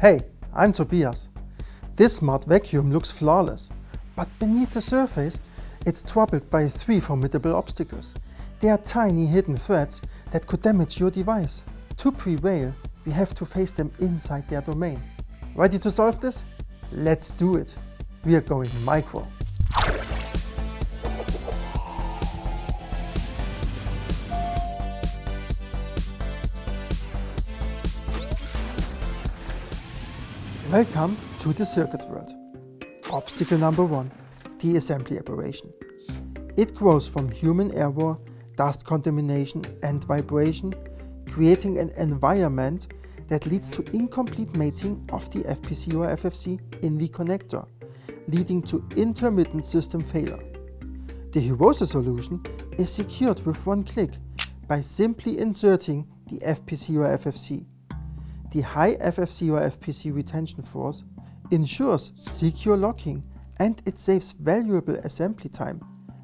Hey, I'm Tobias. This smart vacuum looks flawless, but beneath the surface, it's troubled by 3 formidable obstacles. They are tiny hidden threats that could damage your device. To prevail, we have to face them inside their domain. Ready to solve this? Let's do it. We are going micro. Welcome to the circuit world. Obstacle number 1, the assembly aberration. It grows from human error, dust contamination and vibration, creating an environment that leads to incomplete mating of the FPC or FFC in the connector, leading to intermittent system failure. The Hirose solution is secured with one click by simply inserting the FPC or FFC. The high FFC or FPC retention force ensures secure locking, and it saves valuable assembly time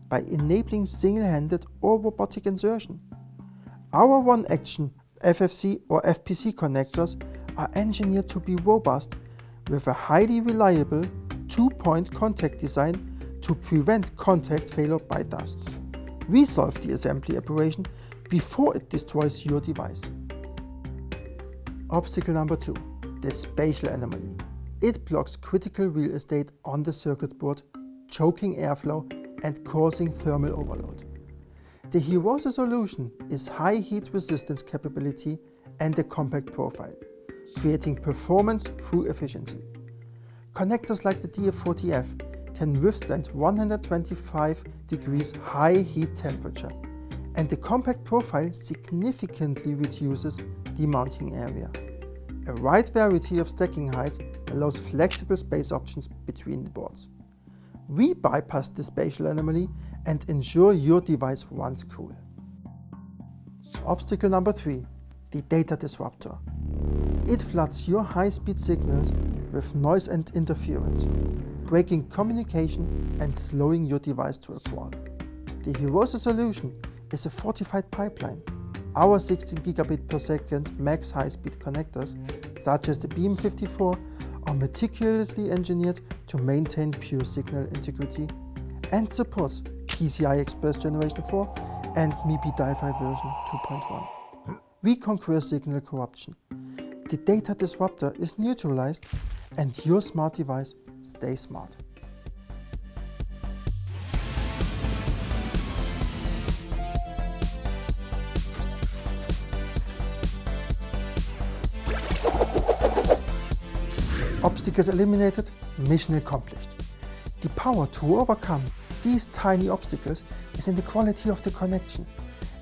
by enabling single-handed or robotic insertion. Our one-action FFC or FPC connectors are engineered to be robust with a highly reliable 2-point contact design to prevent contact failure by dust. We solve the assembly aberration before it destroys your device. Obstacle number 2, the spatial anomaly. It blocks critical real estate on the circuit board, choking airflow and causing thermal overload. The Hirose solution is high heat resistance capability and a compact profile, creating performance through efficiency. Connectors like the DF40F can withstand 125 degrees high heat temperature, and the compact profile significantly reduces the mounting area. A wide variety of stacking heights allows flexible space options between the boards. We bypass the spatial anomaly and ensure your device runs cool. Obstacle number 3, the data disruptor. It floods your high-speed signals with noise and interference, breaking communication and slowing your device to a crawl. The Hirose solution is a fortified pipeline. Our 16 gigabit per second max high-speed connectors, such as the BEAM54, are meticulously engineered to maintain pure signal integrity and supports PCI Express Generation 4 and MIPI Di-Fi version 2.1. We conquer signal corruption. The data disruptor is neutralized and your smart device stays smart. Obstacles eliminated, mission accomplished. The power to overcome these tiny obstacles is in the quality of the connection.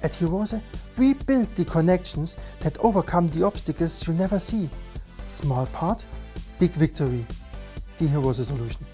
At Hirose, we build the connections that overcome the obstacles you never see. Small part, big victory. The Hirose solution.